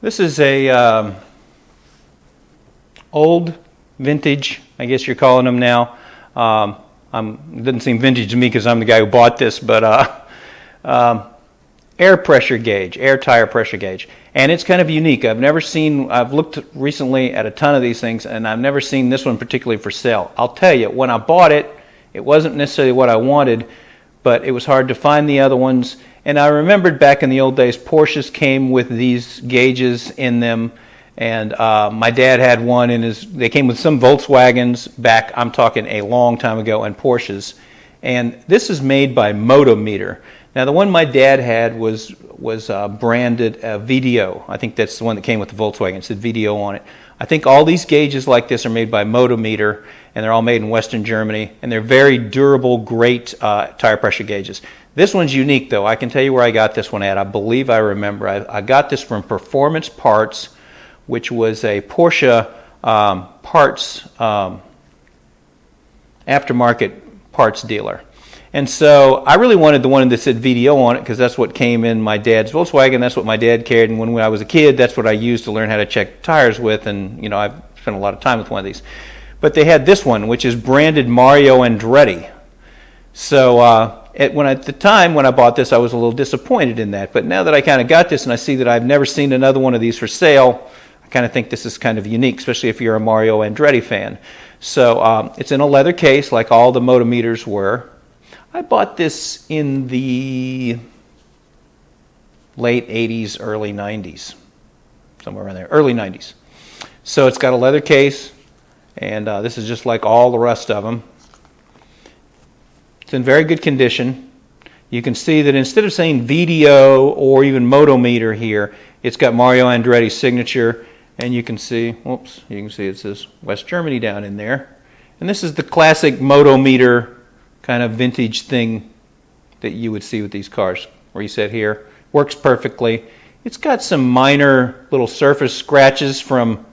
This is a old vintage, I guess you're calling them now. It doesn't seem vintage to me because I'm the guy who bought this, but air pressure gauge, air tire pressure gauge. And it's kind of unique. I've looked recently at a ton of these things, and I've never seen this one particularly for sale. I'll tell you, when I bought it, it wasn't necessarily what I wanted, but it was hard to find the other ones. And I remembered back in the old days, Porsches came with these gauges in them. And my dad had one they came with some Volkswagens back, I'm talking a long time ago, and Porsches. And this is made by Motometer. Now the one my dad had was branded VDO. I think that's the one that came with the Volkswagen. It said VDO on it. I think all these gauges like this are made by Motometer, and they're all made in Western Germany, and they're very durable, great tire pressure gauges. This one's unique though. I can tell you where I got this one at. I believe I remember. I got this from Performance Parts, which was a Porsche parts aftermarket parts dealer. And so I really wanted the one that said VDO on it because that's what came in my dad's Volkswagen. That's what my dad carried, and when I was a kid, that's what I used to learn how to check tires with. And you know, I've spent a lot of time with one of these. But they had this one, which is branded Mario Andretti. So at the time when I bought this, I was a little disappointed in that. But now that I kind of got this and I see that I've never seen another one of these for sale, I kind of think this is kind of unique, especially if you're a Mario Andretti fan. So it's in a leather case like all the Motometers were. I bought this in the late 80s, early 90s, somewhere around there, early 90s. So it's got a leather case, and this is just like all the rest of them. It's in very good condition. You can see that instead of saying VDO or even Motometer here, it's got Mario Andretti's signature, and you can see, it says West Germany down in there. And this is the classic Motometer kind of vintage thing that you would see with these cars. Reset here. Works perfectly. It's got some minor little surface scratches from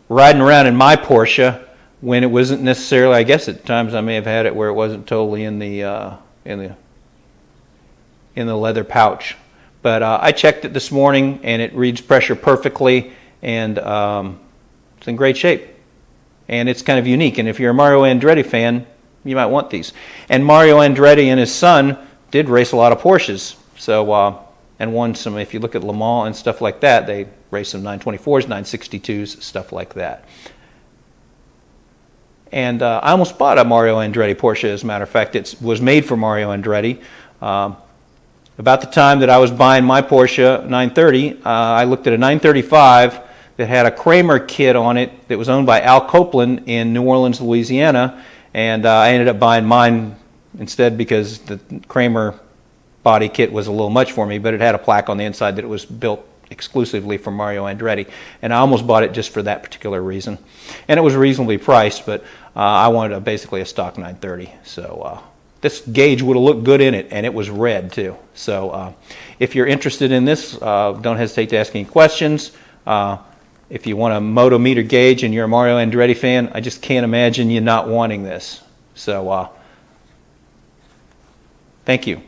riding around in my Porsche when it wasn't necessarily, I guess at times I may have had it where it wasn't totally in the leather pouch. But I checked it this morning and it reads pressure perfectly, and it's in great shape. And it's kind of unique. And if you're a Mario Andretti fan, you might want these. And Mario Andretti and his son did race a lot of Porsches. So, and won some, if you look at Le Mans and stuff like that, they raced some 924s, 962s, stuff like that. And I almost bought a Mario Andretti Porsche, as a matter of fact. It was made for Mario Andretti. About the time that I was buying my Porsche 930, I looked at a 935 that had a Kramer kit on it that was owned by Al Copeland in New Orleans, Louisiana. And I ended up buying mine instead because the Kramer body kit was a little much for me, but it had a plaque on the inside that it was built exclusively for Mario Andretti. And I almost bought it just for that particular reason. And it was reasonably priced, but I wanted basically a stock 930. So this gauge would have looked good in it, and it was red too. So if you're interested in this, don't hesitate to ask any questions. If you want a Motometer gauge and you're a Mario Andretti fan, I just can't imagine you not wanting this. So, thank you.